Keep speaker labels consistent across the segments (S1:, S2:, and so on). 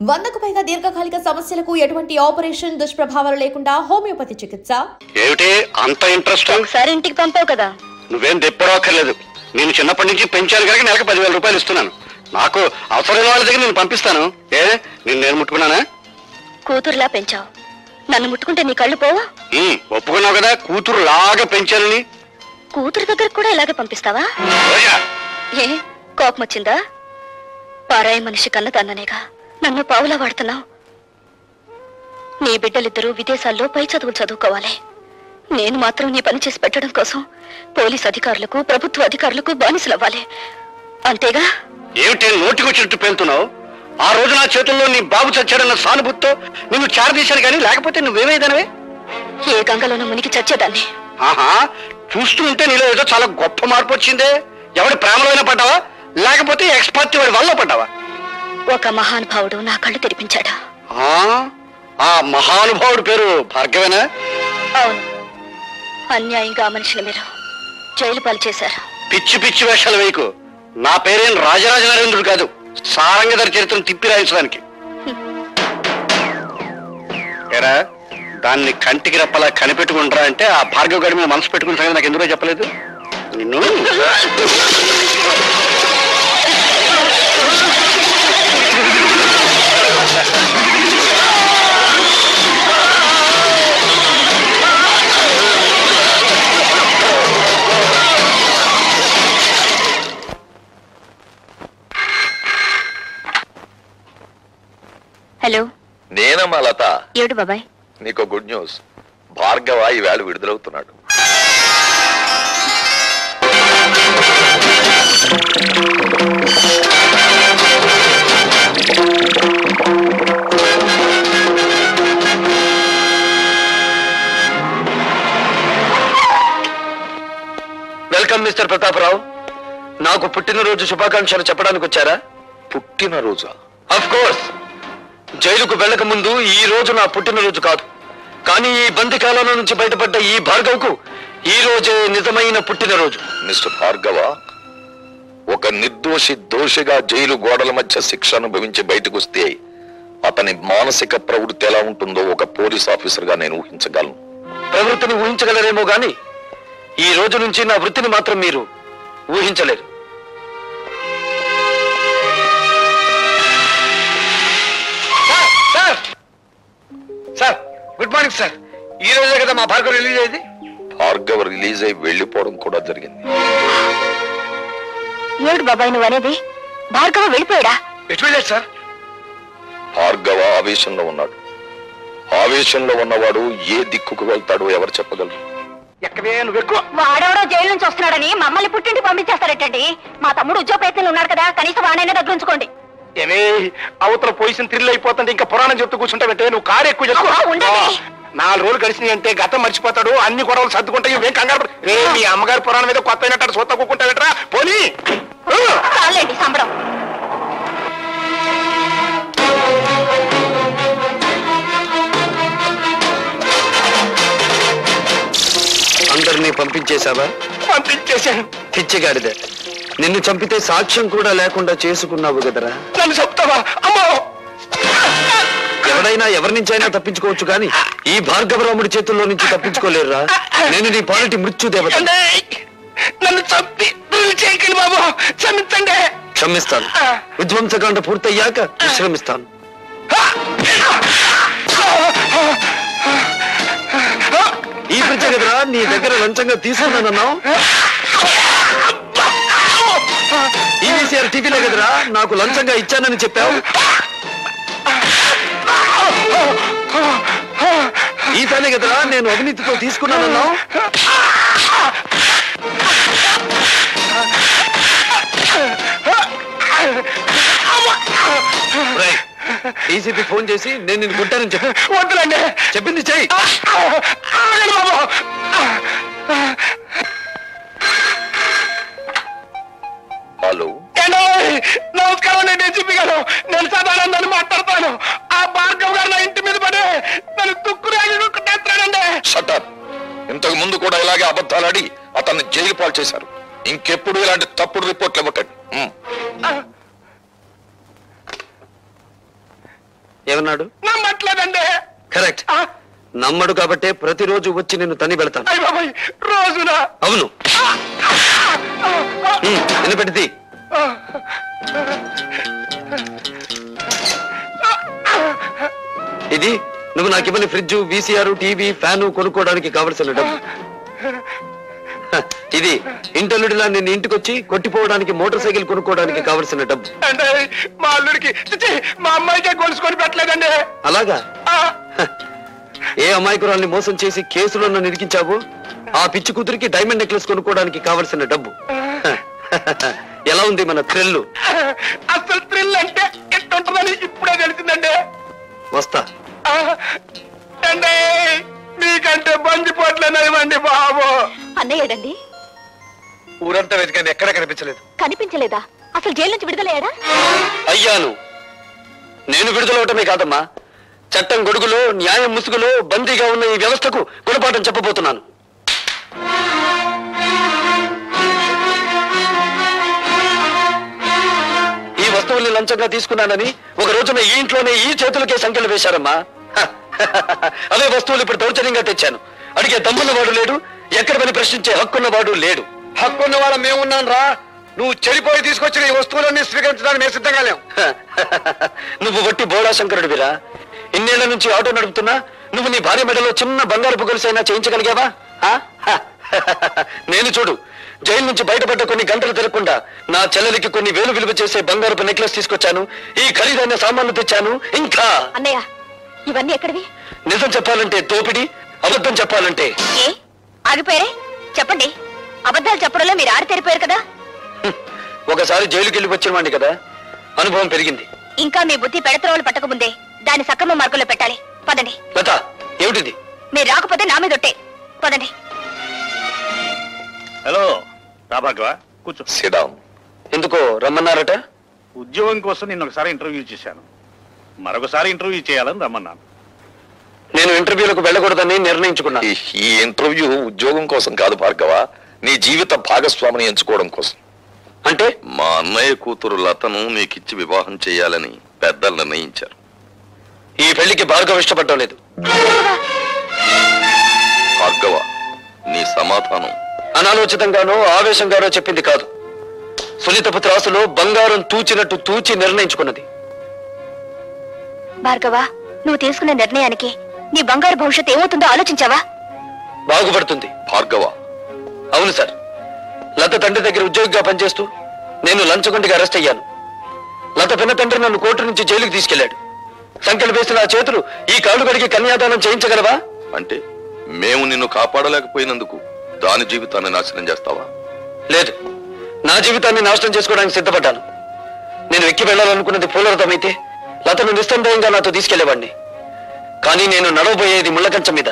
S1: 100కు పైగా దీర్ఘకాలిక సమస్యలకు ఎటువంటి ఆపరేషన్ దుష్ప్రభావాలు లేకుండా హోమియోపతి చికిత్స.
S2: ఏమిటి అంత ఇంట్రెస్ట్?
S3: ఒకసారి ఇంటికి పంపావు కదా.
S2: నువ్వేం తెప్పడక్కర్లేదు. నేను చిన్నప్పటి నుంచి పెంచాను కనుక నెలకు 10,000 రూపాయలు ఇస్తున్నాను. నాకు అవసరమైన వాళ్ళ దగ్గర నేను పంపిస్తాను. నేను ముట్టుకున్నానా?
S3: కూతురులా పెంచావు, నన్ను ముట్టుకుంటే నీ కళ్ళు పోవా?
S2: ఒప్పుకున్నావు కదా కూతురు లాగా పెంచానని.
S3: కూతురు దగ్గర కూడా ఇలాగే పంపిస్తావా? ఏ కోపం వచ్చిందా? పారాయి మనిషి కన్నదాన్ననేగా నన్ను పావులా వాడుతున్నావు. నీ బిడ్డలిద్దరూ విదేశాల్లో పై చదువులు చదువుకోవాలి. నేను మాత్రం నీ పని చేసి పెట్టడం కోసం పోలీస్ అధికారులకు ప్రభుత్వ అధికారులకు బానిసలవ్వాలి. అంతేగా?
S2: ఏమిటి నోటికొచ్చినట్టు పేలుతున్నావు? ఆ రోజు నా చేతుల్లో నీ బాబు చచ్చాడన్న సానుభూతితో నిన్ను చారదీశాను కానీ లేకపోతే నువ్వేమైదనవే?
S3: ఏ గంగలోనూ మునిగి చచ్చేదాన్ని.
S2: ఆహా, చూస్తూ ఉంటే నీలో ఏదో చాలా గొప్ప మార్పు వచ్చిందే. ఎవడి ప్రేమలోనే పడ్డావా లేకపోతే ఎక్స్‌పార్టీ వాడి వల్ల పడ్డావా?
S3: ఒక మహానుభావుడు నా కళ్ళు తెరిపించాడు.
S2: ఆ మహానుభావుడు పేరు భార్గవేనా?
S3: అవును. అన్యాయంగా ఆ మనిషిని మీరు జైలు పాలు చేశారు.
S2: పిచ్చి పిచ్చి వేషాలు వేయకు. నా పేరేం రాజరాజ నరేంద్రుడు కాదు, సారంగధర చరిత్రను తిప్పి రాయించడానికి. ఏరా, దాన్ని కంటికి రెప్పలా కనిపెట్టుకుంటారా అంటే ఆ భార్గవ్ గారి మీద మనసు పెట్టుకున్న సంగతి నాకు ఎందుకో చెప్పలేదు. నిన్ను
S3: హలో,
S4: నేనమ్మా లత.
S3: ఏడు బాబాయ్?
S4: నీకు గుడ్ న్యూస్. భార్గవ ఈవేళ విడుదలవుతున్నాడు.
S2: Welcome mister Pratap Rao. నాకు పుట్టినరోజు శుభాకాంక్షలు చెప్పడానికి వచ్చారా?
S4: పుట్టినరోజా?
S2: Of course. జైలుకు వెళ్ళక ముందు ఈ రోజు నా పుట్టినరోజు కాదు, కానీ ఈ బందికాలం నుంచి బయటపడ్డ ఈ భార్గవ్కు ఈ రోజే నిజమైన పుట్టినరోజు.
S4: మిస్టర్ భార్గవ, ఒక నిర్దోషి దోషిగా జైలు గోడల మధ్య శిక్ష అనుభవించి బయటకు వస్తే అతని మానసిక ప్రవృత్తి ఎలా ఉంటుందో ఒక పోలీస్ ఆఫీసర్ గా నేను ఊహించగలను.
S2: ప్రవృత్తిని ఊహించగలరేమో గాని ఈ రోజు నుంచి నా వృత్తిని మాత్రం మీరు ఊహించలేరు. Sir, good morning sir. ఈ రోజే కదా మా భార్గవ్ రిలీజ్ అయ్యింది.
S4: భార్గవ రిలీజ్ అయి వెళ్లిపోవడం కూడా జరిగింది.
S3: ఏడు బాబాయ్ నువ్వు అనేది? భార్గవ వెళ్ళిపోయాడా?
S2: ఎటు వెళ్ళాడు సార్?
S4: భార్గవ ఆవేశంలో ఉన్నాడు. ఆవేశంలో ఉన్నవాడు ఏ దిక్కుకు వెళ్తాడో ఎవరు చెప్పగలరు?
S3: వాడెవడో జైలు నుంచి వస్తున్నాడని మమ్మల్ని పుట్టింటి పంపించేస్తారటండి. మా తమ్ముడు ఉద్యోగ ప్రయత్నంలో ఉన్నాడు కదా, కనీసం వాడైనా దగ్గర ఉంచుకోండి.
S2: ఏమే అవతల పొజిషన్ థ్రిల్ అయిపోతుంటే ఇంకా పురాణం చెప్తూ కూర్చుంటావంటే నువ్వు కారు ఎక్కువ చెప్తావు. 4 రోజులు గడిచినాయి అంటే గతం మర్చిపోతాడు, అన్ని గొడవలు సర్దుకుంటాయి. ఏం కంగారు రే, మీ అమ్మగారి పురాణం మీద కొత్త అయినట్టు సొత్త కూకుంటావేట్రా పోనీ.
S3: చాలండి సంబరం.
S2: అందరినీ పంపించేశావా? పంపించేశాను. పిచ్చిగాడిదే, నిన్ను చంపితే సాక్ష్యం కూడా లేకుండా చేసుకున్నావు కదరా. నన్ను చెప్తావా? అమ్మో, ఎవరైనా ఎవరి నుంచి అయినా తప్పించుకోవచ్చు కానీ ఈ భార్గవరాముడి చేతుల్లో నుంచి తప్పించుకోలేరురా. నేను నీ పాలిటి మృత్యుదేవత. నన్ను చంపి చేయకండి బాబు, క్షమించండి. క్షమిస్తాను. విధ్వంసకాండ పూర్తయ్యాక విశ్రమిస్తాను. ఈ పిచ్చ కదరా నీ దగ్గర లంచంగా తీసుకున్నానన్నావు. ఈవీసీఆర్ టీవీలో కదరా నాకు లంచంగా ఇచ్చానని చెప్పావు. ఈ పనే కదరా నేను అవినీతితో తీసుకున్నానన్నావు. డీసీపీ ఫోన్ చేసి నేను నిన్ను కొట్టానని చెప్పి వద్దులండి చెప్పింది చెయ్యి.
S4: హలో,
S2: నమస్కారం. నేను డీసీపీ గారు, నేను సదానందాన్ని మాట్లాడతాను. ఆ భార్గవ్ గారు నా ఇంటి మీద పడే నన్ను తుక్కురాడండి.
S4: షటప్. ఇంతకు ముందు కూడా ఇలాగే అబద్ధాలాడి అతన్ని జైలు పాలు చేశారు. ఇంకెప్పుడు ఇలాంటి తప్పుడు రిపోర్ట్లు ఇవ్వకండి.
S2: ఏమన్నాడు?
S5: నమ్మట్లేదండి.
S2: కరెక్ట్. నమ్మడు కాబట్టే ప్రతిరోజు వచ్చి నిన్ను తన్ని వెళ్తాను.
S5: రోజునా?
S2: అవును. వినపెట్టింది. ఇది నువ్వు నాకు ఇవ్వని ఫ్రిడ్జ్, వీసీఆర్, టీవీ, ఫ్యాను కొనుక్కోవడానికి కావలసిన డబ్బు. ఇది ఇంటర్లుడిలా నిన్ను ఇంటికొచ్చి కొట్టిపోవడానికి మోటార్ సైకిల్ కొనుక్కోవడానికి కావలసిన డబ్బు.
S5: అంటే మా అల్లుడికి మా అమ్మాయికే గొలుసుకొని పెట్టలేదండి.
S2: అలాగా? ఏ అమాయకురాల్ని మోసం చేసి కేసులో నన్ను ఇరికించావు ఆ పిచ్చి కూతురికి డైమండ్ నెక్లెస్ కొనుక్కోవడానికి కావలసిన డబ్బు. ఎలా ఉంది మన థ్రిల్?
S5: అసలు థ్రిల్ అంటే ఎట్టుంటుందని ఇప్పుడే తెలిసిందండి.
S2: వస్తా.
S5: అంటే మీకంటే బందిపోట్లేనివ్వండి బాబు.
S3: అన్నయ్యడండి?
S2: ఊరంతా వెతికండి, ఎక్కడ కనిపించలేదు.
S3: కనిపించలేదా? అసలు జైలు నుంచి విడుదలయ్యాడా?
S2: అయ్యాను. నేను విడుదలవటమే కాదమ్మా, చట్టం గొడుగులో న్యాయం ముసుగులో బందీగా ఉన్న ఈ వ్యవస్థకు గుణపాఠం చెప్పబోతున్నాను. ఈ వస్తువుల్ని లంచంగా తీసుకున్నానని ఒక రోజున ఈ ఇంట్లోనే ఈ చేతులకే సంఖ్యలు వేశారమ్మా. అవే వస్తువులు ఇప్పుడు దౌర్జన్యంగా తెచ్చాను. అడిగే దమ్మున్నవాడు లేడు, ఎక్కడ పని ప్రశ్నించే హక్కున్నవాడు లేడు.
S5: హక్కున్న వాళ్ళ మేమున్నాను రా. నువ్వు చెడిపోయి తీసుకొచ్చిన ఈ వస్తువులన్నీ స్వీకరించడానికి మేము సిద్ధంగా లేవు.
S2: నువ్వు వట్టి బోడా శంకరుడివిరా. ఇన్నేళ్ల నుంచి ఆటో నడుపుతున్నా నువ్వు నీ భార్య మెడలో చిన్న బంగారపు గొలుసైనా చేయించగలిగావా? నేను చూడు, జైలు నుంచి బయటపడ్డ కొన్ని గంటలు తిరగకుండా నా చెల్లెలికి కొన్ని వేలు విలువ చేసే బంగారపు నెక్లెస్ తీసుకొచ్చాను, ఈ ఖరీదైన సామాన్లు తెచ్చాను. ఇంకా
S3: అన్నయ్య ఇవన్నీ ఎక్కడివి?
S2: నిజం చెప్పాలంటే దోపిడి, అబద్ధం చెప్పాలంటే
S3: ఏ ఆగిపోయారే? చెప్పండి. అబద్ధాలు చెప్పడంలో మీరు ఆరితేరిపోయారు కదా.
S2: ఒకసారి జైలుకి వెళ్ళి వచ్చిన వాడిని కదా, అనుభవం పెరిగింది.
S3: ఇంకా మీ బుద్ధి పెడత్రోలు పట్టకముందే దాన్ని సక్రమ మార్గంలో పెట్టాలి. పదండి.
S2: లత, ఏమిటిది?
S3: మీరు రాకపోతే నా మీద ఒట్టే. పదండి.
S6: హలో రాభాగవ, కూర్చో.
S4: సిడాం.
S2: ఎందుకో రమ్మన్నారట?
S6: ఉద్యోగం కోసం నిన్న ఒకసారి ఇంటర్వ్యూ చేశాను, మరొకసారి ఇంటర్వ్యూ చేయాలని రమ్మన్నాను.
S2: నేను ఇంటర్వ్యూలకు వెళ్ళకూడదని నిర్ణయించుకున్నా.
S4: ఈ ఇంటర్వ్యూ ఉద్యోగం కోసం కాదు భార్గవ, నీ జీవిత భాగస్వామిని ఎంచుకోవడం కోసం.
S2: అంటే
S4: మా అన్నయ్య కూతురు లతను నీకిచ్చి వివాహం చేయాలని పెద్దలు నిర్ణయించారు.
S2: ఈ పెళ్లికి భార్గవ ఇష్టపడటం లేదు.
S4: భార్గవ, నీ సమాధానం
S2: అనాలోచితంగానో ఆవేశంగానో చెప్పింది కాదు. సునీతపు త్రాసులో బంగారం తూచినట్టు తూచి నిర్ణయించుకున్నది.
S3: భార్గవ, నువ్వు తీసుకున్న నిర్ణయానికి నీ బంగారు భవిష్యత్తు ఏమవుతుందో ఆలోచించావా?
S2: బాగుపడుతుంది.
S4: భార్గవ,
S2: అవును సార్, లత తండ్రి దగ్గర ఉద్యోగిగా పనిచేస్తూ నేను లంచగొండిగా అరెస్ట్ అయ్యాను. లత పిన్న తండ్రి నన్ను కోర్టు నుంచి జైలుకి తీసుకెళ్లాడు. సంఖ్యలు వేసిన ఆ చేతులు ఈ కాళ్ళు కడిగి కన్యాదానం చేయించగలవా?
S4: అంటే మేము నిన్ను కాపాడలేకపోయినందుకు దాని జీవితాన్ని నాశనం చేస్తావా?
S2: లేదు, నా జీవితాన్ని నాశనం చేసుకోవడానికి సిద్ధపడ్డాను. నేను ఎక్కి వెళ్లాలనుకున్నది పూలరథమైతే లతను నిస్సందేహంగా నాతో తీసుకెళ్లేవాడిని. కానీ నేను నడవబోయేది ముళ్ళకంచం మీద.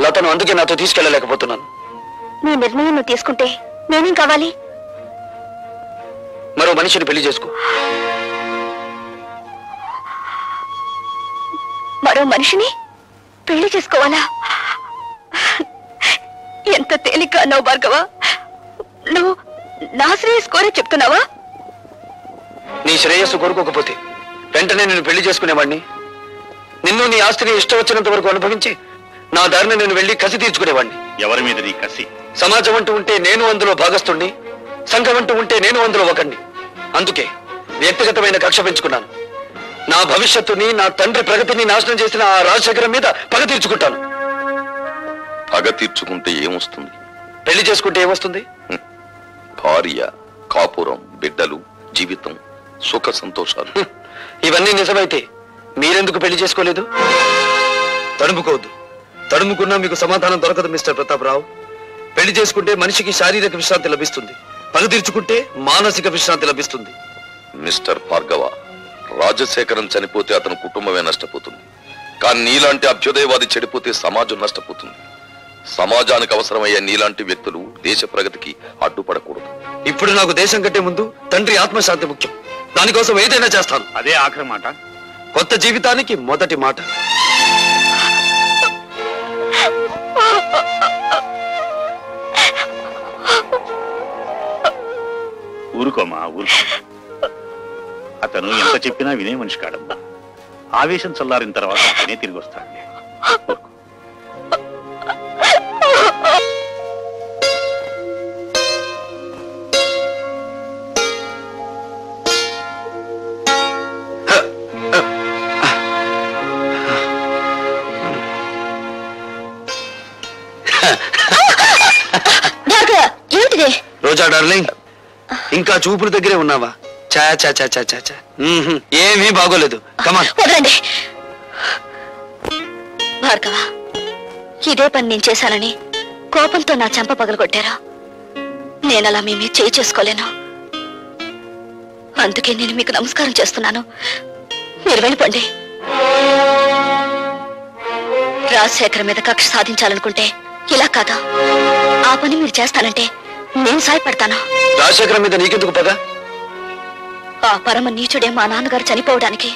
S2: లతను అందుకే నాతో తీసుకెళ్లలేకపోతున్నాను.
S3: నీ నిర్ణయం నువ్వు తీసుకుంటే నేనేం కావాలి?
S2: మరో మనిషిని పెళ్లి చేసుకో.
S3: మరో మనిషిని పెళ్లి చేసుకోవాలా? ఎంత తేలిక అన్నావు భార్గవ. నువ్వు నా శ్రేయస్ కోరే చెప్తున్నావా?
S2: నీ శ్రేయస్సు కోరుకోకపోతే వెంటనే నేను పెళ్లి చేసుకునేవాడిని. నిన్ను నీ ఆస్తిని ఇష్టం వచ్చినంత వరకు అనుభవించి నా దారిని నేను వెళ్లి కసి తీర్చుకునేవాడిని.
S6: ఎవరి మీద నీ కసి?
S2: సమాజం అంటూ ఉంటే నేను అందులో భాగస్తుణ్ణి, సంఘం అంటూ ఉంటే నేను అందులో ఒకణ్ణి. అందుకే వ్యక్తిగతమైన కక్ష పెంచుకున్నాను. నా భవిష్యత్తుని, నా తండ్రి ప్రగతిని నాశనం చేసిన ఆ రాజశేఖరం మీద పగ తీర్చుకుంటాను.
S4: పగ తీర్చుకుంటే ఏమొస్తుంది?
S2: పెళ్లి చేసుకుంటే ఏమొస్తుంది?
S4: భార్య, కాపురం, బిడ్డలు, జీవితం, సుఖ సంతోషాలు.
S2: ఇవన్నీ నిజమైతే మీరెందుకు పెళ్లి చేసుకోలేదు? తడుముకోవద్దు. తడుముకున్నా మీకు సమాధానం దొరకదు మిస్టర్ ప్రతాపరావు. పెళ్లి చేసుకుంటే మనిషికి శారీరక విశ్రాంతి లభిస్తుంది, పగ తీర్చుకుంటే మానసిక విశ్రాంతి లభిస్తుంది.
S4: మిస్టర్ భార్గవ, రాజశేఖరం చనిపోతే అతని కుటుంబమే నష్టపోతుంది. కానీ నీలాంటి అభ్యుదయవాది చెడిపోతే సమాజం నష్టపోతుంది. సమాజానికి అవసరమయ్యే నీలాంటి వ్యక్తులు దేశ ప్రగతికి అడ్డుపడకూడదు.
S2: ఇప్పుడు నాకు దేశం కంటే ముందు తండ్రి ఆత్మశాంతి ముఖ్యం. దానికోసం ఏదైనా చేస్తాను.
S6: అదే ఆఖరి మాట.
S2: కొత్త జీవితానికి మొదటి మాట.
S6: ఊరుకోమా, ఊరుకో. అతను ఎంత చెప్పినా వినే మనిషి కాడమ్మా. ఆవేశం చల్లారిన తర్వాత అతనే తిరిగి వస్తాడులే.
S2: రోజా డార్లింగ్, ఇంకా చూపుల దగ్గరే ఉన్నావా? చా చా చా చా చా. ఏమీ బాగోలేదు. కమాన్.
S3: వదలండి భార్గవ, ఇదే పని నేను చేశానని కోపంతో నా చెంప పగలగొట్టారా? నేనలా మీ మీద చేయి చేసుకోలేను. అందుకే నేను మీకు నమస్కారం చేస్తున్నాను. మీరు వెళ్ళిపోండి. రాజశేఖర్ మీద కక్ష సాధించాలనుకుంటే ఇలా కాదా? ఆ పని మీరు చేస్తానంటే నేను సాయపడతాను.
S2: రాజశేఖర్ మీద నీకెందుకు పద?
S3: ఆ పరమ నీచుడే మా నాన్నగారు చనిపోవడానికి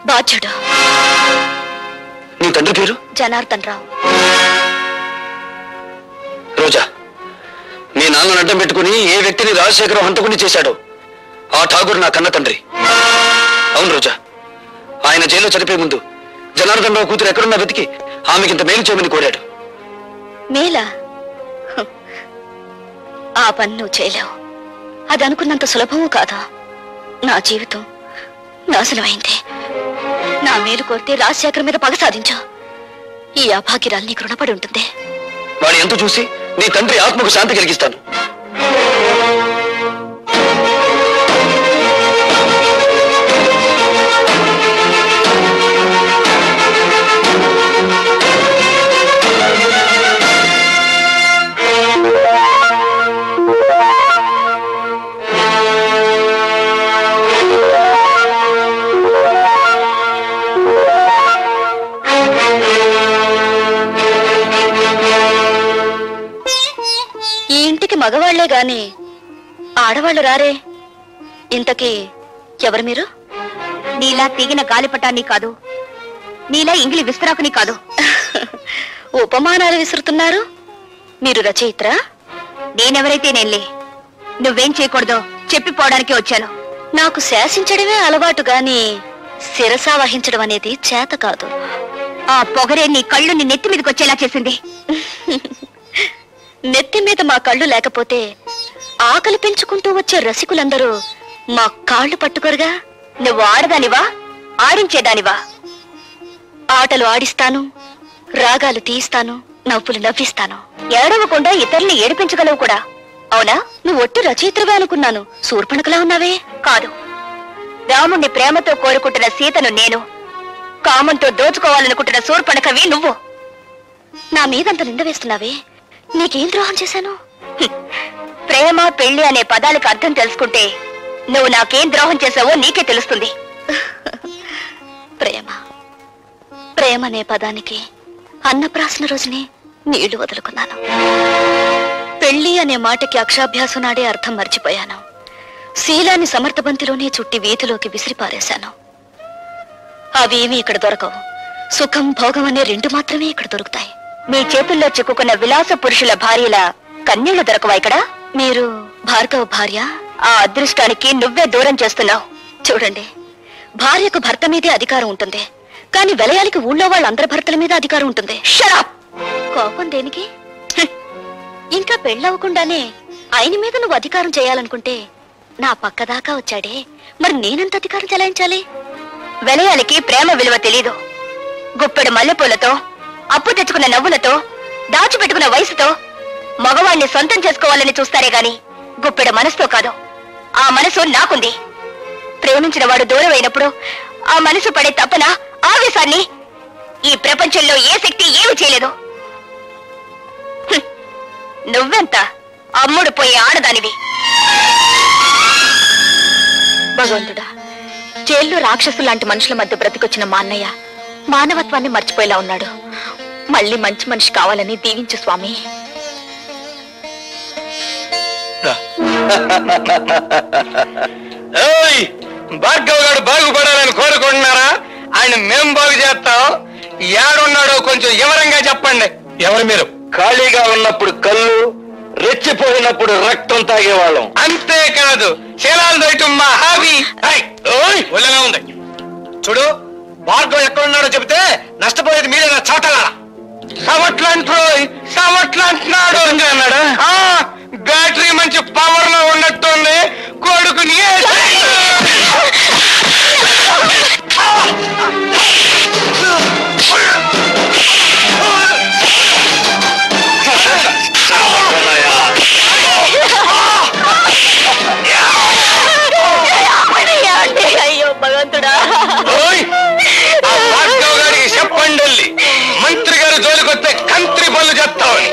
S3: బాధ్యుడు.
S2: నీ తండ్రి పేరు?
S3: జనార్దన్ రావు.
S2: రోజా, మీ నాన్నను అడ్డం పెట్టుకుని ఏ వ్యక్తిని రాజశేఖరం హంతకుని చేశాడో ఆ ఠాగూర్ నా కన్న తండ్రి. అవును రోజా, ఆయన జైల్లో చనిపోయే ముందు జనార్దన్ రావు కూతురు ఎక్కడున్నా వెతికి ఆమెకింత మేలు చేయమని కోరాడు.
S3: మేలా? ఆ పని నువ్వు చేయలేవు. అది అనుకున్నంత సులభమూ కాదా? నా జీవితం నాశనమైంది. నా మేలు కోరితే రాజశేఖర్ మీద పగ సాధించా. ఈ అభాగ్యరాలు నీకు రుణపడి ఉంటుంది.
S2: వాడి ఎంత చూసి నీ తండ్రి ఆత్మకు శాంతి కలిగిస్తాను.
S3: మగవాళ్లే గాని ఆడవాళ్లు రారే. ఇంతకీ ఎవరు మీరు? నీలా తీగిన గాలిపటాన్ని కాదు, నీలా ఇంగిలి విస్తరాకుని కాదు. ఉపమానాలు విసురుతున్నారు. మీరు రచయిత్రా? నేనెవరైతే నేనులే. నువ్వేం చేయకూడదో చెప్పిపోవడానికి వచ్చాను. నాకు శాసించడమే అలవాటు గాని శిరసా వహించడం అనేది చేత కాదు. ఆ పొగరే నీ కళ్ళు నీ నెత్తి మీదకి వచ్చేలా చేసింది. నెత్తి మీద మా కళ్ళు లేకపోతే ఆకలి పెంచుకుంటూ వచ్చే రసికులందరూ మా కాళ్ళు పట్టుకోరుగా. నువ్వు ఆడదానివా, ఆడించేదానివా? ఆటలు ఆడిస్తాను, రాగాలు తీయిస్తాను, నవ్వులు నవ్విస్తాను. ఏడవకుండా ఇతరుల్ని ఏడిపించగలవు కూడా. అవునా? నువ్వు ఒట్టు రచయిత్రవే అనుకున్నాను. శూర్పణఖలా ఉన్నావే. కాదు, రాముణ్ణి ప్రేమతో కోరుకుంటున్న సీతను నేను, కామంతో దోచుకోవాలనుకుంటున్న శూర్పణఖవి నువ్వు. నా మీదంత నింద వేస్తున్నావే. నీకేం ద్రోహం చేశాను? ప్రేమ పెళ్లి అనే పదాలకు అర్థం తెలుసుకుంటే నువ్వు నాకేం ద్రోహం చేశావో నీకే తెలుస్తుంది. ప్రేమ ప్రేమ అనే పదానికి అన్నప్రాసన రోజునే నీళ్లు వదులుకున్నాను. పెళ్లి అనే మాటకి అక్షాభ్యాసం నాడే అర్థం మర్చిపోయాను. శీలాన్ని సమర్థబంతిలోనే చుట్టి వీధిలోకి విసిరిపారేశాను. అవేమీ ఇక్కడ దొరకవు. సుఖం భోగం అనే రెండు మాత్రమే ఇక్కడ దొరుకుతాయి. మీ చేతుల్లో చిక్కుకున్న విలాస పురుషుల భార్యల కన్నీళ్లు దొరకవా ఇక్కడ? మీరు భార్గవ భార్య? ఆ అదృష్టానికి నువ్వే దూరం చేస్తున్నావు. చూడండి, భార్యకు భర్త మీదే అధికారం ఉంటుంది, కానీ వెలయాలికి ఊళ్ళో వాళ్ళందరి భర్తల మీద అధికారం ఉంటుంది. షరాప్! కోపం దేనికి? ఇంకా పెళ్ళవకుండానే ఆయన మీద నువ్వు అధికారం చేయాలనుకుంటే నా పక్కదాకా వచ్చాడే, మరి నేనెంత అధికారం చెలాయించాలి? వెలయాలికి ప్రేమ విలువ తెలీదు. గుప్పెడు మల్లెపూలతో, అప్పు తెచ్చుకున్న నవ్వులతో, దాచిపెట్టుకున్న వయసుతో మగవాణ్ణి సొంతం చేసుకోవాలని చూస్తారే గాని గుప్పెడు మనసుతో కాదు. ఆ మనసు నాకుంది. ప్రేమించిన వాడు దూరం అయినప్పుడు ఆ మనసు పడే తపన, ఆవేశాన్ని ఈ ప్రపంచంలో ఏ శక్తి ఏమి చేయలేదు. నువ్వెంత అమ్ముడు పోయే ఆడదానివి. భగవంతుడా, జైల్లో రాక్షసు లాంటి మనుషుల మధ్య బ్రతికొచ్చిన మా అన్నయ్య మానవత్వాన్ని మర్చిపోయేలా ఉన్నాడు. మళ్ళీ మంచి మనిషి కావాలని దీవించు స్వామి.
S5: భార్గవ్ గారు బాగుపడాలని కోరుకుంటున్నారా? ఆయన మేం బాగు చేస్తాం. ఏడున్నాడో కొంచెం వివరంగా చెప్పండి. ఎవరు మీరు?
S2: ఖాళీగా ఉన్నప్పుడు కళ్ళు, రెచ్చిపోయినప్పుడు రక్తం తాగేవాళ్ళం.
S5: అంతేకాదు, శీలాలు దొయటం మా హాబీ. ఒళ్ళగా ఉంది చూడు. భార్గవ్ ఎక్కడున్నాడో చెబితే నష్టపోయేది మీరేనా చవటలా? సమట్లంటున్నాడు అన్నాడా? బ్యాటరీ మంచి పవర్ లో ఉన్నట్టుంది. కొడుకుని
S3: అయ్యో భగవంతుడా,
S5: భార్గవ్ గారికి చెప్పండి, మంత్రి గారు జోలికొస్తే కంత్రి పనులు చేస్తామని.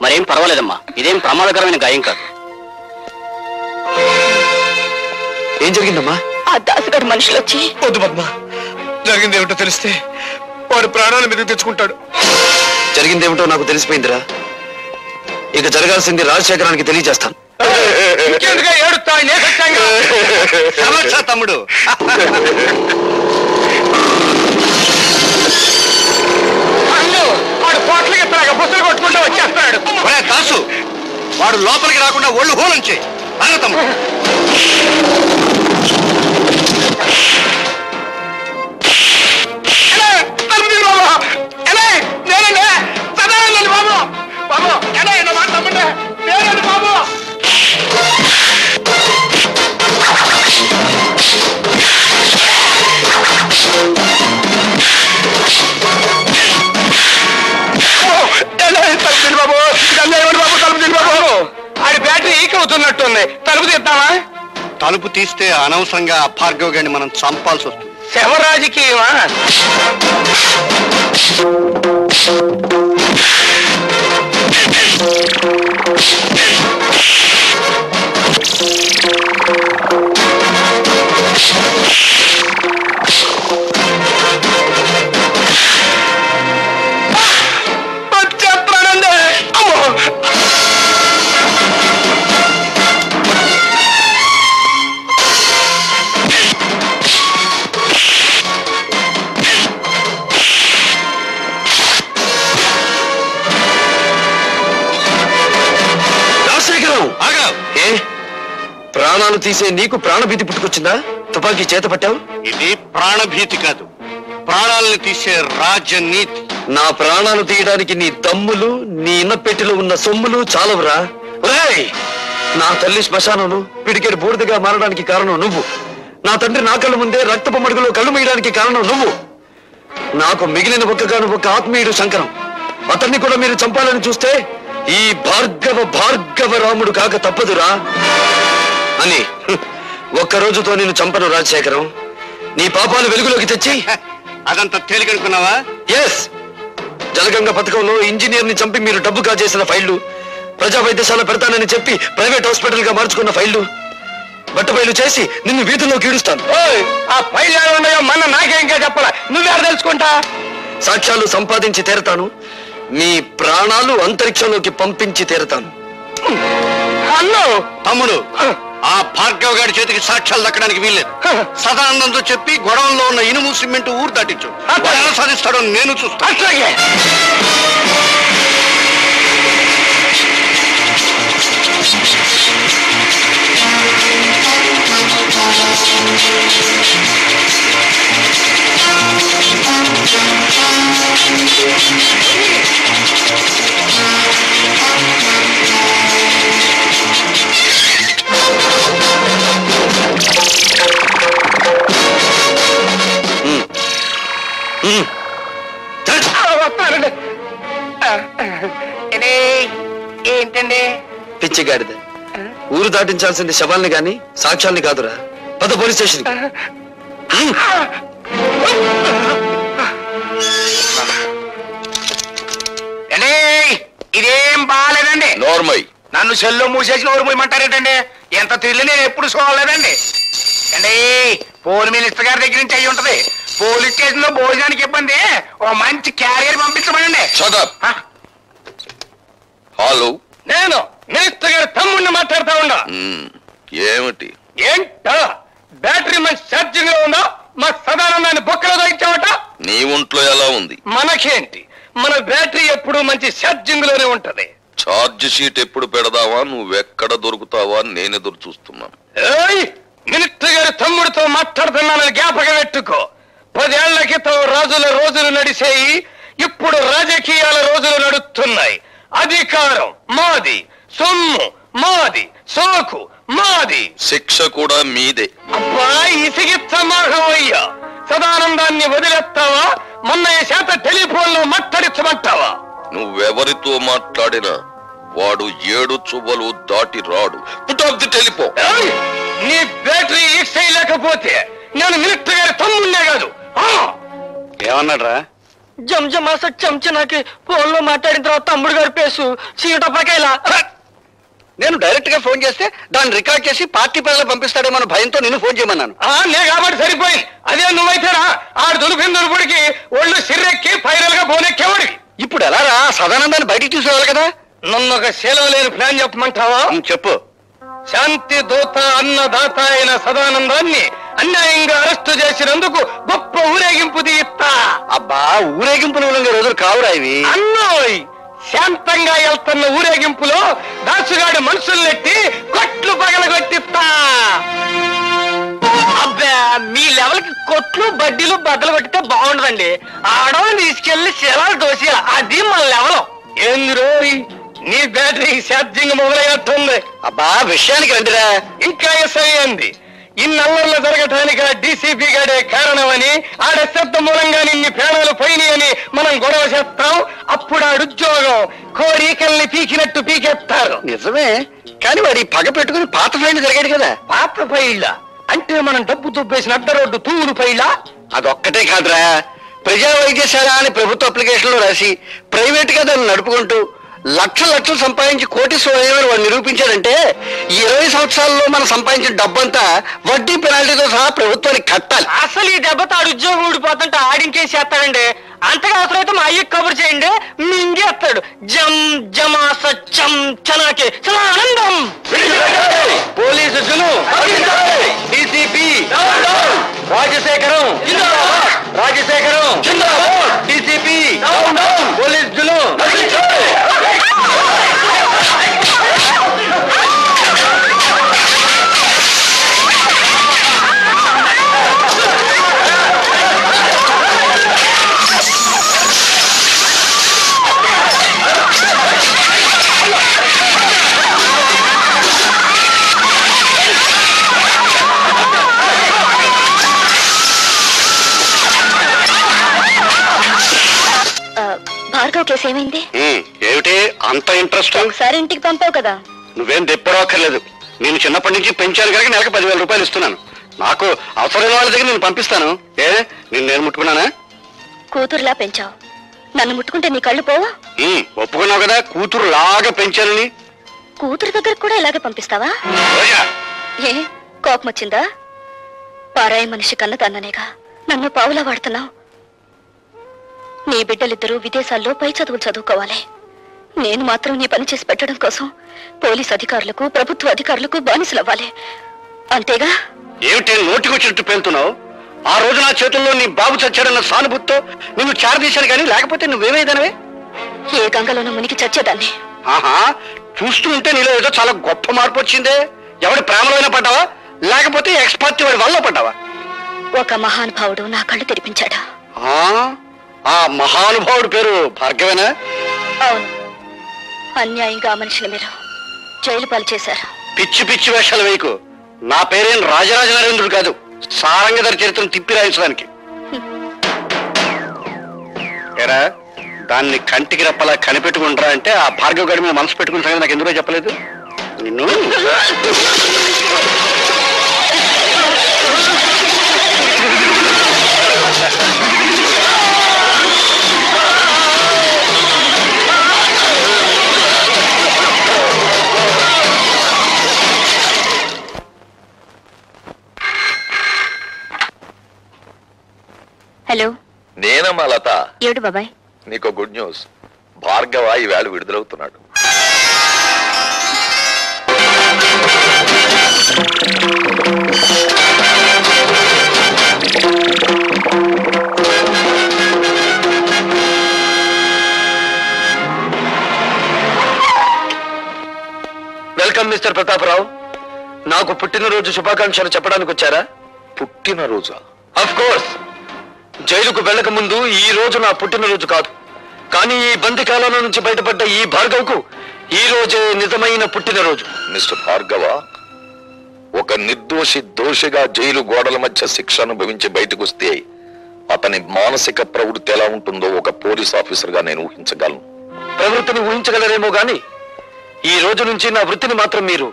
S2: మరేం పర్వాలేదమ్మా, ఇదేం ప్రమాదకరమైన గాయం కాదు. ఏం జరిగిందమ్మా?
S3: ఆ దాసుగారు మనుషులు వచ్చి.
S5: వద్దు పద్మ, జరిగిందేమిటో తెలిస్తే వాడు ప్రాణాల మీద తెచ్చుకుంటాడు.
S2: జరిగిందేమిటో నాకు తెలిసిపోయిందిరా. ఇక జరగాల్సింది రాజశేఖరానికి తెలియజేస్తాను.
S5: ఏడుస్తా తమ్ముడు. వాడు పోట్లకి ఎత్తలాగా బుసలు కొట్టుకుంటూ వచ్చేస్తున్నాడు. దాసు, వాడు లోపలికి రాకుండా ఒళ్ళు హోలంచే తమ్ముడు. ఆడి బ్యాటరీ ఈక్ అవుతున్నట్టుంది. తలుపు తీద్దామా?
S7: తలుపు తీస్తే అనవసరంగా భార్గవ్ గారిని మనం చంపాల్సి వస్తుంది.
S5: శవరాజకీయమా?
S2: ప్రాణాలు తీసే నీకు ప్రాణభీతి పుట్టుకొచ్చిందా? తుపాకీ చేత పట్టావు.
S7: ఇది ప్రాణభీతి కాదు, ప్రాణాలను తీసే రాజనీతి.
S2: నా ప్రాణాలు తీయడానికి నీ దమ్ములు, నీ ఇన్నపెట్టిలో ఉన్న సొమ్ములు చాలవురా. నా తల్లి శ్మశానంలో పిడికెడు బూడిదగా మారడానికి కారణం నువ్వు. నా తండ్రి నా కళ్ళ ముందే రక్తపు మడుగులో కళ్ళు మీయడానికి కారణం నువ్వు. నాకు మిగిలిన ఒక్కగాను ఒక ఆత్మీయుడు శంకరం. అతన్ని కూడా మీరు చంపాలని చూస్తే ఈ భార్గవ రాముడు కాక తప్పదురా అని ఒక్కరోజుతో నేను చంపను రాజశేఖరం. నీ పాపాలు వెలుగులోకి తెచ్చి
S7: అదంతా తేలికనుకున్నావా?
S2: ఎస్, జలగంగ పథకంలో ఇంజనీర్ ని చంపి మీరు డబ్బు కాజేసిన ఫైళ్లు, ప్రజా వైద్యశాల పెడతానని చెప్పి ప్రైవేట్ హాస్పిటల్ గా మార్చుకున్న ఫైళ్లు, బట్టబయలు చేసి నిన్ను వీధుల్లో కీడుస్తాను.
S5: ఆ ఫైల్ ఉన్నాయో మన నాకేంకా చెప్పాలా? నువ్వెవరు తెలుసుకుంటా?
S2: సాక్ష్యాలు సంపాదించి తీరతాను. మీ ప్రాణాలు అంతరిక్షంలోకి పంపించి తీరతాను.
S5: అన్ను
S7: తమ్ముడు, ఆ భార్గవ్ గారి చేతికి సాక్ష్యాలు దక్కడానికి వీల్లేదు. సదానందంతో చెప్పి గొడవల్లో ఉన్న ఇనుము సిమెంట్ ఊరు దాటించు. ఎలా సాధిస్తాడో నేను చూస్తాను.
S5: ఏంటండి?
S2: పిచ్చిగాడిద, ఊరు దాటించాల్సింది శవాల్ని గాని సాక్ష్యాల్ని కాదురా. పద పోలీస్ స్టేషన్.
S5: ఇదేం బాగాలేదండి.
S4: నోర్మై,
S5: నన్ను సెల్లో మూసేసి నోరు మూయమంటారేటండి? ఎంత తిరిగి నేను ఎప్పుడు చూడలేదండి. అండి, పోలీస్ మినిస్టర్ గారి దగ్గర నుంచి అయ్యి ఉంటది. పోలీస్ స్టేషన్ లో భోజనానికి ఇబ్బంది, ఓ మంచి క్యారియర్ పంపించమనండి.
S4: హలో,
S5: నేను మినిస్టర్ గారి తమ్ముడిని మాట్లాడుతా ఉన్నా.
S4: ఏమిటి?
S5: ఏంటో బ్యాటరీ మంచి ఛార్జింగ్ లో ఉందా? మా సదానందాన్ని బొక్కలో దొరికించావట.
S4: నీ ఒంట్లో ఎలా ఉంది?
S5: మనకేంటి, మన బ్యాటరీ ఎప్పుడు మంచి ఛార్జింగ్ లోనే ఉంటది.
S4: ఛార్జ్ షీట్ ఎప్పుడు పెడదావా, నువ్వెక్కడ దొరుకుతావా నేను ఎదురు చూస్తున్నాను.
S5: మినిస్టర్ గారి తమ్ముడితో మాట్లాడుతున్నానని జ్ఞాపకం పెట్టుకో. 10 ఏళ్ల క్రితం రాజుల రోజులు నడిచేయి, ఇప్పుడు రాజకీయాల రోజులు నడుస్తున్నాయి. అధికారం మాది, సొమ్ము మాది, సోకు మాది,
S4: శిక్ష కూడా మీదే.
S5: అబ్బా ఇసిగిచ్చమాహయ్యా. సదానందాన్ని వదిలేస్తావా? మొన్నయ్య చేత టెలిఫోన్ లో మాట్లాడించమంటావా?
S4: నువ్వెవరితో మాట్లాడినా వాడు 7 చువ్వలు దాటి రాడు. Put off the telephone.
S5: నీ బ్యాటరీ ఈక్స్ చేయలేకపోతే నేను మినిస్టర్ గారి తమ్ముడినే కాదు.
S7: ఏమన్నాడ్రా?
S2: జంజమాస చెంచనాకి ఫోన్ లో మాట్లాడిన తర్వాత తమ్ముడు గారి పేసు చీటపకాయలా.
S7: నేను డైరెక్ట్ గా ఫోన్ చేస్తే దాన్ని రికార్డ్ చేసి పార్టీ ప్రజలకు పంపిస్తాడేమో భయంతో నిన్ను ఫోన్ చేయమన్నాను.
S5: నే కాబట్టి సరిపోయింది. అదే నువ్వైతేరా ఆడు దులిపిందుడికి ఒళ్ళు సిర్రెక్కి ఫైనల్ గా బోనెక్కేవాడివి.
S7: ఇప్పుడు ఎలా రా? సదానందాన్ని బయటికి తీసుకురావాలి కదా.
S5: నన్ను ఒక సెలవు లేని ప్లాన్ చెప్పమంటావా?
S7: చెప్పు.
S5: శాంతి దూత అన్నదాత అయిన సదానందాన్ని అన్యాయంగా అరెస్టు చేసినందుకు గొప్ప ఊరేగింపు తీయిస్తా.
S7: అబ్బా ఊరేగింపులు రోజులు కావురా ఇవి.
S5: అన్నోయ్ శాంతంగా వెళ్తున్న ఊరేగింపులో దాసుగాడి మనుషుల్నెట్టి కొట్లు పగలగొట్టిస్తా.
S2: అబ్బా మీ లెవెల్ కి కొట్లు బడ్డీలు బద్దలు కొట్టితే బాగుండదండి. ఆడవాళ్ళని తీసుకెళ్లి శిలాలు దోసేయాలి, అది మన లెవెల్.
S5: ఏంది రోయ్ నీ బ్యాటరీ ఛార్జింగ్ మొదలయ్యట్టుంది.
S7: అబ్బా విషయానికి రండిరా.
S5: ఇంకా ఎస్ఐ అంది. ఇన్నల్లర్లు జరగటానికి ఆ డీసీపీ గాడే కారణమని, ఆడ శబ్ద మూలంగా నిన్ని ప్రాణాలు పోయినాయని మనం గొడవ చేస్తాం. అప్పుడు ఆడుద్యోగం కోరికల్ని పీకినట్టు పీకేస్తారు.
S7: నిజమే, కానీ వాడి పగ పెట్టుకుని పాత ఫైల్ జరిగాడు కదా.
S5: పాత ఫైళ్ళ అంటే మనం డబ్బు దుబ్బేసిన అడ్డ రోడ్డు తూరు ఫైళ్ళ.
S7: అదొక్కటే కాదురా, ప్రజా వైద్యశాల అని ప్రభుత్వ అప్లికేషన్ లో రాసి ప్రైవేట్ గా దాన్ని నడుపుకుంటూ లక్షలు సంపాదించి కోటీశ్వరుడు వాడు నిరూపించాడంటే 20 సంవత్సరాల్లో మనం సంపాదించిన డబ్బంతా వడ్డీ పెనాల్టీతో సహా ప్రభుత్వానికి కట్టాలి.
S2: అసలు ఈ దెబ్బతో ఆడు ఉద్యోగం ఊడిపోతుంటే ఆడింకేసి చేస్తాడండి. అంతగా అవసరమైతే మా అయ్యకి కబురు చేయండి, మింగేస్తాడు. జమ్ జమాస చం చనాకి ఆనందం.
S5: Police DCP Rajasekharam DCP police జులు.
S3: భార్గవ్ కేసు ఏమైంది?
S7: ఏమిటి అంత ఇంట్రెస్ట్?
S3: ఒకసారి ఇంటికి పంపావు కదా.
S7: నువ్వేం తెప్పడక్కర్లేదు. నేను చిన్నప్పటి నుంచి పెంచాను కనుక నెలకు 10,000 రూపాయలు ఇస్తున్నాను. నాకు అవసరమైన వాళ్ళ దగ్గర నేను పంపిస్తాను. నేను ముట్టుకున్నానా?
S3: కూతురులా పెంచావు, నన్ను ముట్టుకుంటే నీ కళ్ళు పోవా?
S7: ఒప్పుకున్నావు కదా కూతురు లాగా పెంచానని.
S3: కూతురు దగ్గర కూడా ఇలాగే పంపిస్తావా? ఏ కోపం వచ్చిందా? పారాయి మనిషి కన్నదాన్ననేగా నన్ను పావులా వాడుతున్నావు. నీ బిడ్డలిద్దరూ విదేశాల్లో పై చదువులు చదువుకోవాలి. నేను మాత్రం నీ పని చేసి పెట్టడం కోసం పోలీస్ అధికారులకు ప్రభుత్వ అధికారులకు బానిసలవ్వాలి, అంతేగా?
S7: ఏమిటి నోటికొచ్చినట్టు పేలుతున్నావు? ఆ రోజు నా చేతుల్లో నీ బాబు చచ్చాడన్న సానుభూతితో నిన్ను చారదీశాను కానీ లేకపోతే నువ్వేమైదానవే?
S3: ఏ గంగలోనూ మునిగి చచ్చేదాన్ని.
S7: ఆహా, చూస్తూ ఉంటే నీలో ఏదో చాలా గొప్ప మార్పు వచ్చిందే. ఎవడి ప్రేమలోనే పడ్డావా లేకపోతే ఎక్స్పర్ట్ వాడి వల్ల పడ్డావా?
S3: ఒక మహానుభావుడు నా కళ్ళు తెరిపించాడు.
S7: ఆ మహానుభావుడు పేరు భార్గవేనా?
S3: అవును, అన్యాయంగా ఆ మనిషిని మీరు జైలు పాలు చేశారు.
S7: పిచ్చి పిచ్చి వేషాలు వేయకు. నా పేరేం రాజరాజ నరేంద్రుడు కాదు, సారంగధర చరిత్రను తిప్పి రాయించడానికి. ఏరా దాన్ని కంటికి రెప్పలా కనిపెట్టుకుంటారా అంటే ఆ భార్గవ్ గారి మీద మనసు పెట్టుకున్న సంగతి నాకు ఎందుకో చెప్పలేదు నిన్ను.
S3: హలో,
S4: నేనమ్మా లత.
S3: ఏడు బాబాయ్?
S4: నీకు గుడ్ న్యూస్. భార్గవ ఈవేళ విడుదలవుతున్నాడు.
S5: Welcome mister Pratap Rao.
S2: నాకు పుట్టినరోజు శుభాకాంక్షలు చెప్పడానికి వచ్చారా?
S4: పుట్టినరోజా?
S2: Of course. జైలుకు వెళ్ళక ముందు ఈ రోజు నా పుట్టినరోజు కాదు, కానీ ఈ బందికాలం నుంచి బయటపడ్డ ఈ భార్గవ్కు ఈ రోజే నిజమైన పుట్టినరోజు.
S4: మిస్టర్ భార్గవ, ఒక నిర్దోషి దోషిగా జైలు గోడల మధ్య శిక్ష అనుభవించి బయటకు వస్తే అతని మానసిక ప్రవృత్తి ఎలా ఉంటుందో ఒక పోలీస్ ఆఫీసర్ గా నేను ఊహించగలను.
S2: ప్రవృత్తిని ఊహించగలరేమో గాని ఈ రోజు నుంచి నా వృత్తిని మాత్రం మీరు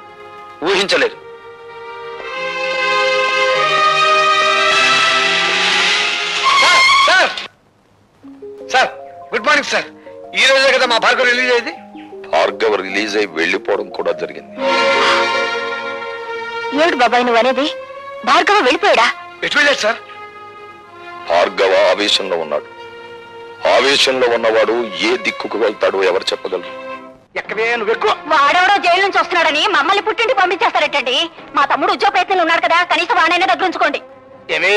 S2: ఊహించలేరు.
S5: Sir good morning sir. ఈ రోజే కదా మా భార్గవ్ రిలీజ్ అయింది.
S4: భార్గవ రిలీజ్ అయి వెళ్లిపోవడం కూడా జరిగింది.
S3: ఏడు బాబాయ్ నువ్వు అనేది? భార్గవ వెళ్ళిపోయాడా?
S5: ఎటు వెళ్ళాడు సార్?
S4: భార్గవ ఆవేశంలో ఉన్నాడు. ఆవేశంలో ఉన్నవాడు ఏ దిక్కుకు వెళ్తాడో ఎవరు చెప్పగలరు?
S5: ఎక్కడే నువ్వు ఎక్కువ.
S3: వాడెవడో జైలు నుంచి వస్తున్నాడని మమ్మల్ని పుట్టింటి పంపించేస్తారటండి. మా తమ్ముడు ఉద్యోగ ప్రయత్నంలో ఉన్నాడు కదా, కనీసం వాడైనా దగ్గర ఉంచుకోండి.
S5: ఏమే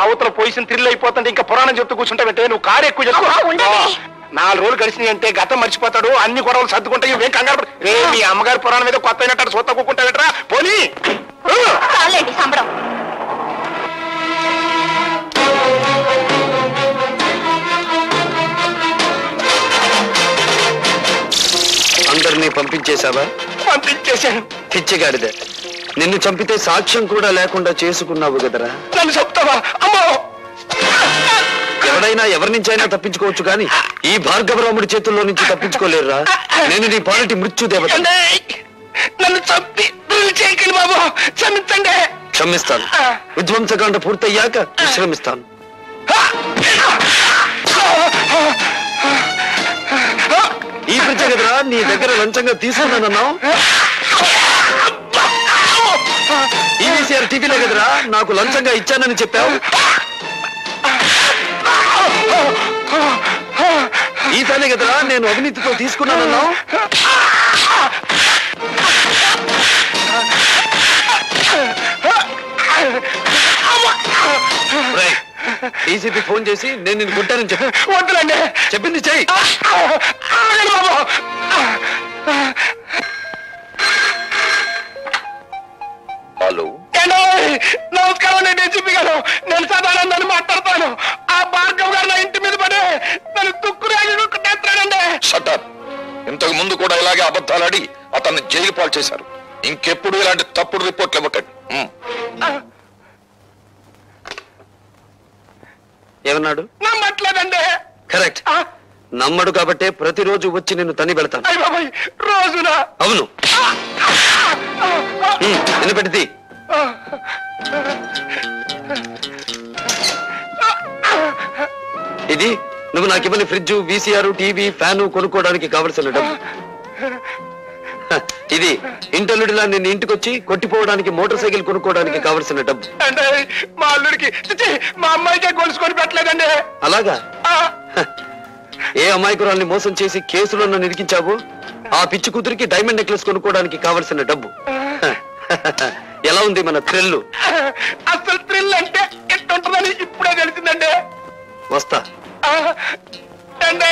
S5: అవతల పొజిషన్ థ్రిల్ అయిపోతుంటే ఇంకా పురాణం చెప్తూ కూర్చుంటావంటే నువ్వు కారు ఎక్కువ చెప్తావు. 4 రోజులు గడిచినాయి అంటే గతం మర్చిపోతాడు, అన్ని గొడవలు సర్దుకుంటాయి. ఏం కంగారు రే, మీ అమ్మగారి పురాణం మీద కొత్త అయినట్టు సొత్త కూకుంటావేట్రా పోనీ.
S3: చాలండి సంబరం.
S2: అందరినీ పంపించేశావా?
S5: పంపించేశాను.
S2: పిచ్చిగాడిదే, నిన్ను చంపితే సాక్ష్యం కూడా లేకుండా చేసుకున్నావు కదరా.
S5: నన్ను చెప్తావా? అమ్మో,
S2: ఎవరైనా ఎవరి నుంచి అయినా తప్పించుకోవచ్చు కానీ ఈ భార్గవరాముడి చేతుల్లో నుంచి తప్పించుకోలేరురా. నేను నీ పాలిటి మృత్యు దేవత.
S5: నన్ను చంపి చేయకండి బాబు, క్షమించండి.
S2: క్షమిస్తాను. విధ్వంసకాండ పూర్తయ్యాక విశ్రమిస్తాను. ఈ ప్రజ కదరా నీ దగ్గర లంచంగా తీసుకున్నానన్నావు. ఈవీసీఆర్ టీవీలో కదరా నాకు లంచంగా ఇచ్చానని చెప్పావు. ఈసారి కదరా నేను అవినీతితో తీసుకున్నానన్నావు. డీసీపీ ఫోన్ చేసి నేను నిన్ను కొట్టానని చెప్పి
S5: వద్దులండి,
S2: చెప్పింది చెయ్యి.
S5: బాబు.
S4: హలో,
S5: నమస్కారం అండి డీసీపీ గారు. నేను సదానందాన్ని మాట్లాడతాను. ఆ భార్గవ్ గారు నా ఇంటి మీద పడి నన్ను తుక్కురాడండి.
S4: షటప్. ఇంతకు ముందు కూడా ఇలాగే అబద్ధాలాడి అతన్ని జైలు పాలు చేశారు. ఇంకెప్పుడు ఇలాంటి తప్పుడు రిపోర్ట్లు ఇవ్వకండి.
S2: ఏమన్నాడు?
S5: నమ్మట్లేదండి.
S2: కరెక్ట్. నమ్మడు కాబట్టే ప్రతిరోజు వచ్చి నిన్ను తని పెడతాను.
S5: అయ్య బాబాయ్, రోజునా?
S2: అవును. వినపెడితే ఇది నువ్వు నాకు ఇవ్వని ఫ్రిడ్జ్, వీసీఆర్, టీవీ, ఫ్యాను కొనుక్కోవడానికి కావలసిన డబ్బు. ఇది ఇంటర్లుడిలా నిన్ను ఇంటికొచ్చి కొట్టిపోవడానికి మోటార్ సైకిల్ కొనుక్కోవడానికి కావలసిన డబ్బు.
S5: అంటే మా అల్లుడికి మా అమ్మాయికే గొలుసుకొని పెట్టలేదండి.
S2: అలాగా? ఏ అమాయకురాల్ని మోసం చేసి కేసులో నన్ను ఇరికించావు ఆ పిచ్చి కూతురికి డైమండ్ నెక్లెస్ కొనుక్కోవడానికి కావలసిన డబ్బు. ఎలా ఉంది మన థ్రిల్?
S5: అసలు థ్రిల్ అంటే ఎట్టుంటుందని ఇప్పుడే తెలిసిందండి.
S2: వస్తా.
S5: అంటే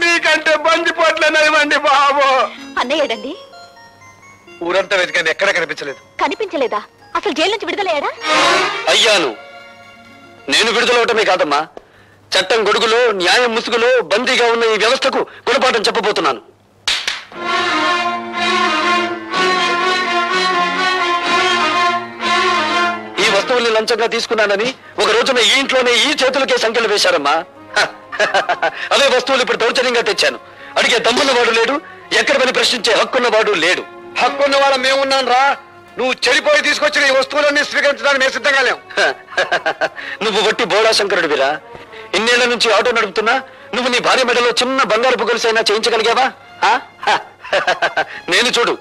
S5: మీకంటే బందిపోట్లేనివ్వండి బాబు.
S3: అన్నయ్యడండి?
S5: ఊరంతా వెతికండి, ఎక్కడ కనిపించలేదు.
S3: కనిపించలేదా? అసలు జైలు నుంచి విడుదలయ్యాడా?
S2: అయ్యాను. నేను విడుదలవటమే కాదమ్మా, చట్టం గొడుగులో న్యాయం ముసుగులో బందీగా ఉన్న ఈ వ్యవస్థకు గుణపాఠం చెప్పబోతున్నాను. ఈ వస్తువుల్ని లంచంగా తీసుకున్నానని ఒక రోజున ఈ ఇంట్లోనే ఈ చేతులకే సంఖ్యలు వేశారమ్మా. అవే వస్తువులు ఇప్పుడు దౌర్జన్యంగా తెచ్చాను. అడిగే దమ్మున్నవాడు లేడు, ఎక్కడ పని ప్రశ్నించే హక్కున్నవాడు లేడు.
S5: హక్కున్న వాళ్ళ మేమున్నాను రా. నువ్వు చెడిపోయి తీసుకొచ్చిన ఈ వస్తువులన్నీ స్వీకరించడానికి మేము సిద్ధంగా లేవు.
S2: నువ్వు వట్టి బోడా శంకరుడివిరా. ఇన్నేళ్ల నుంచి ఆటో నడుపుతున్నా నువ్వు నీ భార్య మెడలో చిన్న బంగారపు గొలుసైనా చేయించగలిగావా? నేను చూడు,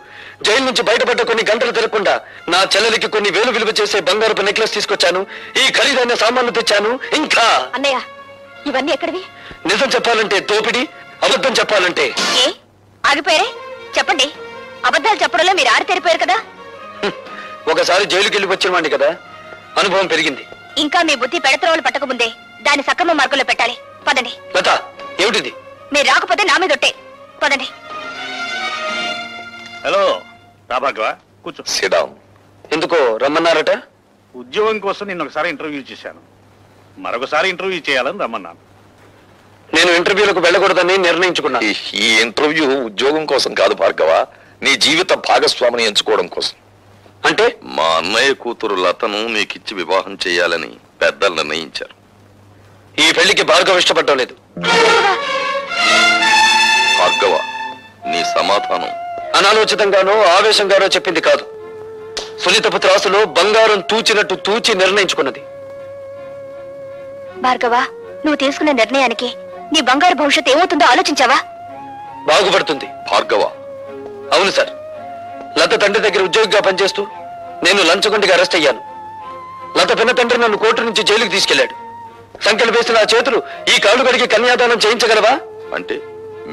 S2: జైలు నుంచి బయటపడ్డ కొన్ని గంటలు తిరగకుండా నా చెల్లెలికి కొన్ని వేలు విలువ చేసే బంగారపు నెక్లెస్ తీసుకొచ్చాను, ఈ ఖరీదైన సామాన్లు తెచ్చాను. ఇంకా
S3: అన్నయ్య ఇవన్నీ ఎక్కడివి?
S2: నిజం చెప్పాలంటే దోపిడి, అబద్ధం చెప్పాలంటే
S3: ఏ ఆగిపోయారే? చెప్పండి. అబద్ధాలు చెప్పడంలో మీరు ఆరితేరిపోయారు కదా.
S2: ఒకసారి జైలుకి వెళ్ళి వచ్చిన వాడిని కదా, అనుభవం పెరిగింది.
S3: ఇంకా మీ బుద్ధి పెడత్రోలు పట్టకముందే దాన్ని సక్రమ మార్గంలో పెట్టాలి. పదండి.
S2: లత, ఏమిటిది?
S3: మీరు రాకపోతే నా మీద ఒట్టే. పదండి.
S6: హలో రా భార్గవ, కూర్చో.
S4: సిడాం.
S2: ఎందుకో రమ్మన్నారట?
S6: ఉద్యోగం కోసం నిన్న ఒకసారి ఇంటర్వ్యూ చేశాను, మరొకసారి ఇంటర్వ్యూ చేయాలని రమ్మన్నాను.
S2: నేను ఇంటర్వ్యూలకు వెళ్ళకూడదని నిర్ణయించుకున్నా.
S4: ఈ ఇంటర్వ్యూ ఉద్యోగం కోసం కాదు భార్గవ, నీ జీవిత భాగస్వామిని ఎంచుకోవడం కోసం.
S2: అంటే
S4: మా అన్నయ్య కూతురు లతను నీకిచ్చి వివాహం చేయాలని పెద్దలు నిర్ణయించారు.
S2: ఈ పెళ్లికి భార్గవ ఇష్టపడటం లేదు.
S4: భార్గవ, నీ సమాధానం
S2: అనాలోచితంగానో ఆవేశంగానో చెప్పింది కాదు. సునీతపు త్రాసులో బంగారం తూచినట్టు తూచి నిర్ణయించుకున్నది.
S3: భార్గవ, నువ్వు తీసుకున్న నిర్ణయానికి నీ బంగారు భవిష్యత్తు ఏమవుతుందో ఆలోచించావా?
S2: బాగుపడుతుంది.
S4: భార్గవ,
S2: అవును సార్, లత తండ్రి దగ్గర ఉద్యోగిగా పనిచేస్తూ నేను లంచగొండిగా అరెస్ట్ అయ్యాను. లత పిన్న తండ్రి నన్ను కోర్టు నుంచి జైలుకి తీసుకెళ్లాడు. సంఖ్యలు వేసిన ఆ చేతులు ఈ కాళ్ళు కడిగి కన్యాదానం చేయించగలవా?
S4: అంటే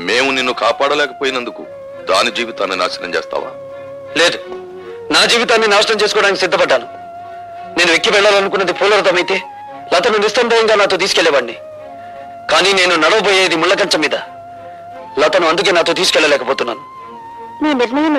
S4: మేము నిన్ను కాపాడలేకపోయినందుకు దాని జీవితాన్ని నాశనం చేస్తావా?
S2: లేదు, నా జీవితాన్ని నాశనం చేసుకోవడానికి సిద్ధపడ్డాను. నేను ఎక్కి వెళ్ళాలనుకున్నది పూలరథమైతే లతను నిస్సందేహంగా నాతో తీసుకెళ్లేవాడిని. కానీ నేను నడవబోయేది ముళ్ళకంచం మీద. లతను అందుకే నాతో తీసుకెళ్లలేకపోతున్నాను.
S3: నీ నిర్ణయం